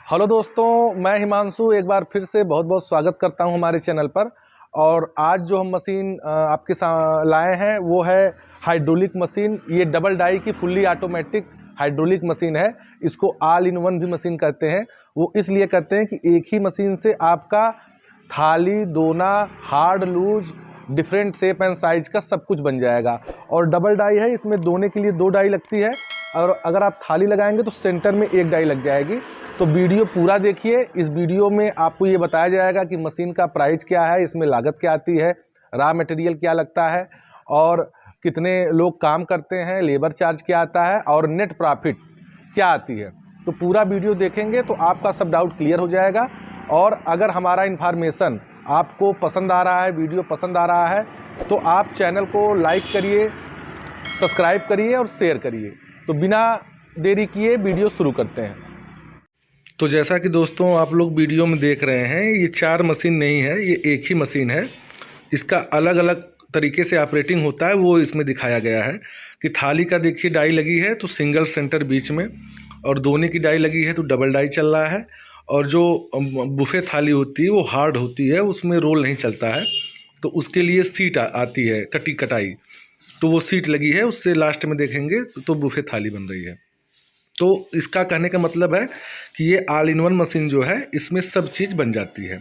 Hello दोस्तों, मैं हिमांशु एक बार फिर से बहुत बहुत स्वागत करता हूं हमारे चैनल पर। और आज जो हम मशीन आपके लाए हैं वो है हाइड्रोलिक मशीन। ये डबल डाई की फुल्ली ऑटोमेटिक हाइड्रोलिक मशीन है। इसको ऑल इन वन भी मशीन कहते हैं। वो इसलिए कहते हैं कि एक ही मशीन से आपका थाली, दोना, hard, loose, different shape and size का सब कुछ बन जाएगा। और डबल डाई है, इसमें दोने के लिए 2 डाई लगती है। और अगर आप थाली लगाएंगे तो सेंटर में 1 डाई लग जाएगी। तो वीडियो पूरा देखिए। इस वीडियो में आपको ये बताया जाएगा कि मशीन का प्राइस क्या है, इसमें लागत क्या आती है, रॉ मटेरियल क्या लगता है, और कितने लोग काम करते हैं, लेबर चार्ज क्या आता है, और नेट प्रॉफिट क्या आती है। तो पूरा वीडियो देखेंगे तो आपका सब डाउट क्लियर हो जाएगा। और अगर हमारा इन्फॉर्मेशन आपको पसंद आ रहा है, वीडियो पसंद आ रहा है, तो आप चैनल को लाइक करिए, सब्सक्राइब करिए और शेयर करिए। तो बिना देरी किए वीडियो शुरू करते हैं। तो जैसा कि दोस्तों आप लोग वीडियो में देख रहे हैं, ये 4 मशीन नहीं है, ये एक ही मशीन है। इसका अलग अलग तरीके से ऑपरेटिंग होता है, वो इसमें दिखाया गया है। कि थाली का देखिए डाई लगी है तो सिंगल सेंटर बीच में, और दोने की डाई लगी है तो डबल डाई चल रहा है। और जो बुफे थाली होती है वो हार्ड होती है, उसमें रोल नहीं चलता है, तो उसके लिए सीट आती है कटाई। तो वो सीट लगी है, उससे लास्ट में देखेंगे तो बुफे थाली बन रही है। तो इसका कहने का मतलब है कि ये ऑल इन वन मशीन जो है, इसमें सब चीज़ बन जाती है।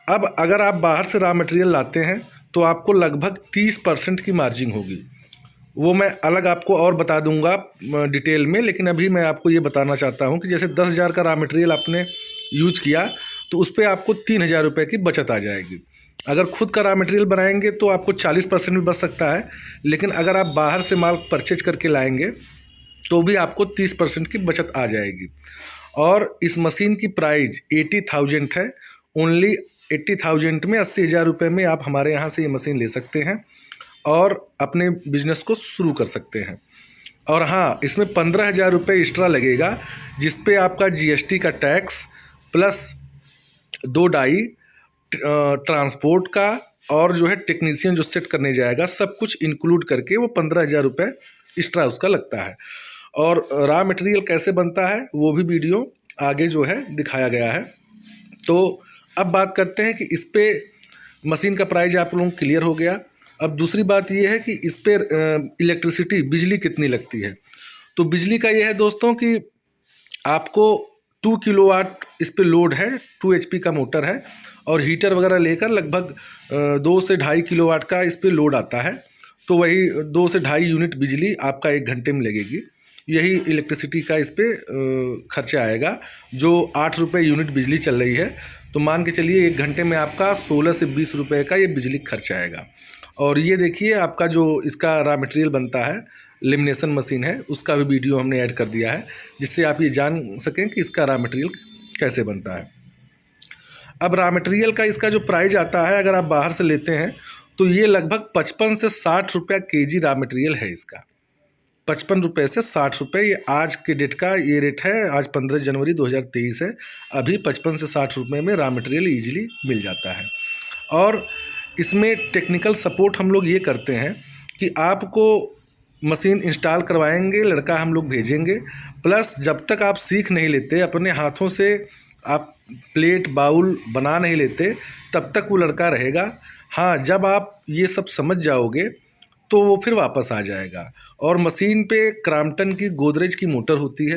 अब अगर आप बाहर से रॉ मटेरियल लाते हैं तो आपको लगभग 30% की मार्जिन होगी। वो मैं अलग आपको और बता दूंगा डिटेल में, लेकिन अभी मैं आपको ये बताना चाहता हूँ कि जैसे 10,000 का रॉ मटेरियल आपने यूज किया तो उस पर आपको 3,000 रुपये की बचत आ जाएगी। अगर खुद का रॉ मटेरियल बनाएंगे तो आपको 40% भी बच सकता है, लेकिन अगर आप बाहर से माल परचेज करके लाएंगे तो भी आपको 30% की बचत आ जाएगी। और इस मशीन की प्राइस 80,000 है। ओनली 80,000 में, 80,000 रुपये में आप हमारे यहाँ से ये मशीन ले सकते हैं और अपने बिजनेस को शुरू कर सकते हैं। और हाँ, इसमें 15,000 रुपये एक्स्ट्रा लगेगा, जिस पे आपका GST का टैक्स प्लस 2 डाई, ट्रांसपोर्ट का, और जो है टेक्नीशियन जो सेट करने जाएगा, सब कुछ इंक्लूड करके वो 15,000 रुपये एक्स्ट्रा उसका लगता है। और रॉ मटेरियल कैसे बनता है वो भी वीडियो आगे जो है दिखाया गया है। तो अब बात करते हैं कि इस पे मशीन का प्राइस आप लोगों को क्लियर हो गया। अब दूसरी बात ये है कि इस पे इलेक्ट्रिसिटी, बिजली कितनी लगती है। तो बिजली का ये है दोस्तों कि आपको 2 किलोवाट इस पे लोड है, 2 HP का मोटर है, और हीटर वगैरह लेकर लगभग 2 से 2.5 किलोवाट का इस पे लोड आता है। तो वही 2 से 2.5 यूनिट बिजली आपका 1 घंटे में लगेगी। यही इलेक्ट्रिसिटी का इस पे खर्चा आएगा, जो 8 रुपये यूनिट बिजली चल रही है। तो मान के चलिए 1 घंटे में आपका 16 से 20 रुपये का ये बिजली खर्चा आएगा। और ये देखिए आपका जो इसका रॉ मटेरियल बनता है, लेमिनेशन मशीन है, उसका भी वीडियो हमने ऐड कर दिया है, जिससे आप ये जान सकें कि इसका रॉ मटेरियल कैसे बनता है। अब रॉ मटेरियल का इसका जो प्राइस आता है, अगर आप बाहर से लेते हैं तो ये लगभग 55 से 60 रुपया केजी रॉ मटेरियल है इसका। 55 रुपये से 60 रुपये, ये आज के डेट का ये रेट है। आज 15 जनवरी 2023 है। अभी 55 से 60 रुपये में रॉ मटेरियल ईजिली मिल जाता है। और इसमें टेक्निकल सपोर्ट हम लोग ये करते हैं कि आपको मशीन इंस्टॉल करवाएंगे, लड़का हम लोग भेजेंगे, प्लस जब तक आप सीख नहीं लेते, अपने हाथों से आप प्लेट बाउल बना नहीं लेते, तब तक वो लड़का रहेगा। हाँ, जब आप ये सब समझ जाओगे तो वो फिर वापस आ जाएगा। और मशीन पे क्रॉम्पटन की, गोदरेज की मोटर होती है,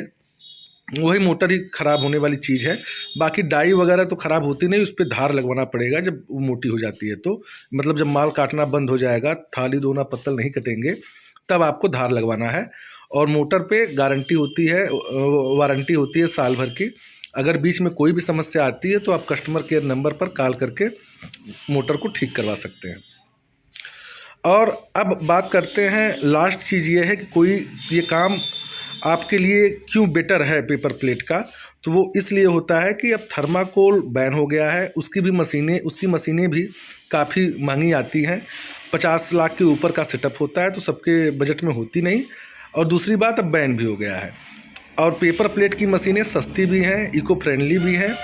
वही मोटर ही ख़राब होने वाली चीज़ है। बाकी डाई वगैरह तो ख़राब होती नहीं, उस पर धार लगवाना पड़ेगा जब वो मोटी हो जाती है। तो मतलब जब माल काटना बंद हो जाएगा, थाली, दोना, पत्तल नहीं कटेंगे, तब आपको धार लगवाना है। और मोटर पे गारंटी होती है, वारंटी होती है साल भर की। अगर बीच में कोई भी समस्या आती है तो आप कस्टमर केयर नंबर पर कॉल करके मोटर को ठीक करवा सकते हैं। और अब बात करते हैं, लास्ट चीज़ ये है कि कोई ये काम आपके लिए क्यों बेटर है पेपर प्लेट का। तो वो इसलिए होता है कि अब थर्माकोल बैन हो गया है, उसकी मशीनें भी काफ़ी महंगी आती हैं। 50 लाख के ऊपर का सेटअप होता है, तो सबके बजट में होती नहीं। और दूसरी बात, अब बैन भी हो गया है। और पेपर प्लेट की मशीनें सस्ती भी हैं, इको फ्रेंडली भी हैं,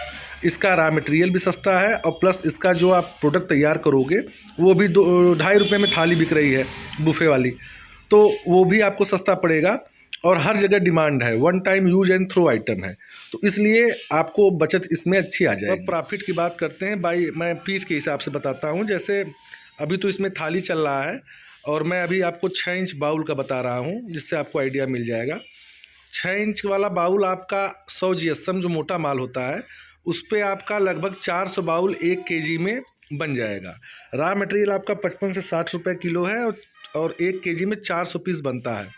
इसका रॉ मटेरियल भी सस्ता है, और प्लस इसका जो आप प्रोडक्ट तैयार करोगे वो भी 2-2.5 रुपये में थाली बिक रही है बुफे वाली, तो वो भी आपको सस्ता पड़ेगा। और हर जगह डिमांड है, one time use and throw item है, तो इसलिए आपको बचत इसमें अच्छी आ जाएगी। अब प्रॉफिट की बात करते हैं भाई, मैं पीस के हिसाब से बताता हूँ। जैसे अभी तो इसमें थाली चल रहा है और मैं अभी आपको 6 इंच बाउल का बता रहा हूँ, जिससे आपको आइडिया मिल जाएगा। 6 इंच वाला बाउल आपका 100 GSM जो मोटा माल होता है, उस पर आपका लगभग 400 बाउल 1 kg में बन जाएगा। रॉ मटेरियल आपका 55 से 60 रुपये किलो है और 1 kg में 400 पीस बनता है।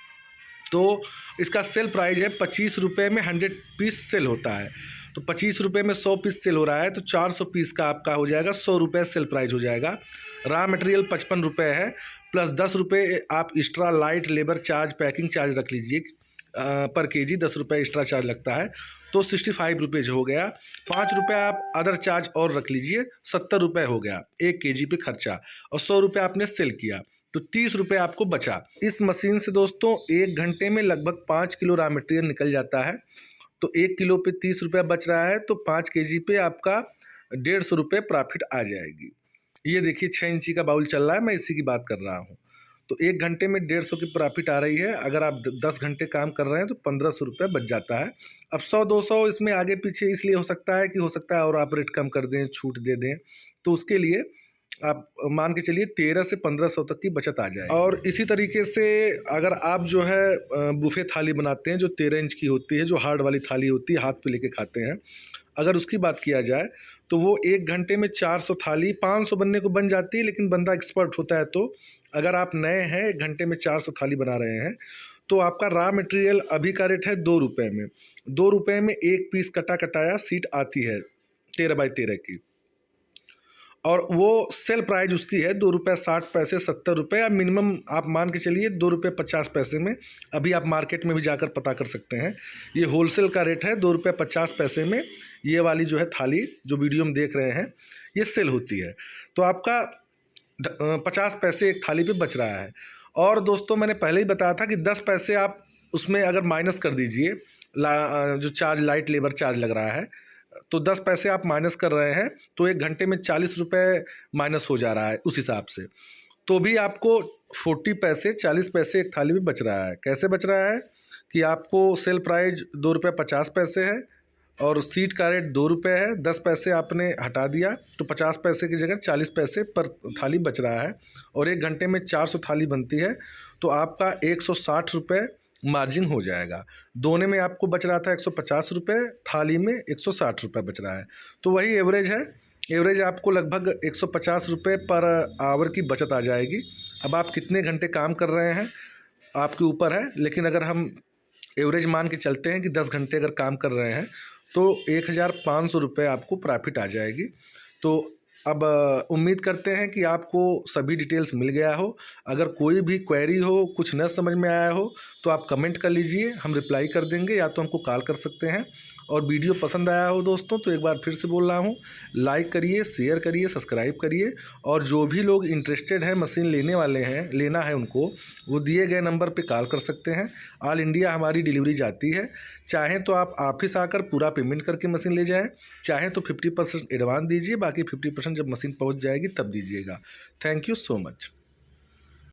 तो इसका सेल प्राइस है 25 रुपये में 100 पीस सेल होता है। तो 25 रुपये में 100 पीस सेल हो रहा है, तो 400 पीस का आपका हो जाएगा 100 रुपये सेल प्राइस हो जाएगा। रॉ मटेरियल 55 रुपये है, प्लस 10 रुपये आप extra light labour charge packing charge रख लीजिए, पर केजी 10 रुपये एक्स्ट्रा चार्ज लगता है, तो 65 रुपीज़ हो गया। 5 रुपये आप अदर चार्ज और रख लीजिए, 70 रुपये हो गया 1 kg पे खर्चा, और 100 रुपये आपने सेल किया, तो 30 रुपये आपको बचा। इस मशीन से दोस्तों 1 घंटे में लगभग 5 किलो रॉ मटेरियल निकल जाता है। तो 1 किलो पे 30 रुपये बच रहा है, तो 5 kg पे आपका 150 रुपये प्रॉफिट आ जाएगी। ये देखिए 6 इंची का बाउल चल रहा है, मैं इसी की बात कर रहा हूँ। तो 1 घंटे में 150 की प्रॉफिट आ रही है। अगर आप 10 घंटे काम कर रहे हैं तो 1500 रुपये बच जाता है। अब 100-200 इसमें आगे पीछे इसलिए हो सकता है और आप रेट कम कर दें, छूट दे दें, तो उसके लिए आप मान के चलिए 1300 से 1500 तक की बचत आ जाए। और इसी तरीके से अगर आप जो है बुफे थाली बनाते हैं जो 13 इंच की होती है, जो हार्ड वाली थाली होती है, हाथ पे लेके खाते हैं, अगर उसकी बात किया जाए तो वो 1 घंटे में 400 थाली 500 बनने को बन जाती है। लेकिन बंदा एक्सपर्ट होता है, तो अगर आप नए हैं 1 घंटे में 400 थाली बना रहे हैं, तो आपका रॉ मटेरियल अभी का रेट है 2 रुपये में। 2 रुपये में 1 पीस कटा कटाया सीट आती है 13 बाई 13 की, और वो सेल प्राइस उसकी है 2 रुपये 60 पैसे 70 रुपये, या मिनिमम आप मान के चलिए 2 रुपये 50 पैसे में। अभी आप मार्केट में भी जाकर पता कर सकते हैं, ये होलसेल का रेट है 2 रुपये 50 पैसे में। ये वाली जो है थाली जो वीडियो में देख रहे हैं, ये सेल होती है, तो आपका 50 पैसे एक थाली पे बच रहा है। और दोस्तों मैंने पहले ही बताया था कि 10 पैसे आप उसमें अगर माइनस कर दीजिए, जो चार्ज लाइट लेबर चार्ज लग रहा है, तो 10 पैसे आप माइनस कर रहे हैं, तो 1 घंटे में 40 रुपये माइनस हो जा रहा है उस हिसाब से, तो भी आपको 40 पैसे 40 पैसे एक थाली में बच रहा है। कैसे बच रहा है कि आपको सेल प्राइस 2 रुपये 50 पैसे है और सीट का रेट 2 रुपये है, 10 पैसे आपने हटा दिया, तो 50 पैसे की जगह 40 पैसे पर थाली बच रहा है, और 1 घंटे में 400 थाली बनती है, तो आपका 160 रुपये मार्जिन हो जाएगा। दोने में आपको बच रहा था 150 रुपये, थाली में 160 रुपये बच रहा है, तो वही एवरेज है। एवरेज आपको लगभग 150 रुपये पर आवर की बचत आ जाएगी। अब आप कितने घंटे काम कर रहे हैं आपके ऊपर है, लेकिन अगर हम एवरेज मान के चलते हैं कि 10 घंटे अगर काम कर रहे हैं, तो 1500 रुपये आपको प्रॉफिट आ जाएगी। तो अब उम्मीद करते हैं कि आपको सभी डिटेल्स मिल गया हो। अगर कोई भी क्वेरी हो, कुछ न समझ में आया हो, तो आप कमेंट कर लीजिए, हम रिप्लाई कर देंगे, या तो हमको कॉल कर सकते हैं। और वीडियो पसंद आया हो दोस्तों, तो एक बार फिर से बोल रहा हूँ, लाइक करिए, शेयर करिए, सब्सक्राइब करिए। और जो भी लोग इंटरेस्टेड हैं, मशीन लेने वाले हैं, लेना है उनको, वो दिए गए नंबर पे कॉल कर सकते हैं। ऑल इंडिया हमारी डिलीवरी जाती है। चाहें तो आप ऑफिस आकर पूरा पेमेंट करके मशीन ले जाएँ, चाहें तो 50% एडवांस दीजिए, बाकी 50% जब मशीन पहुँच जाएगी तब दीजिएगा। Thank you so much.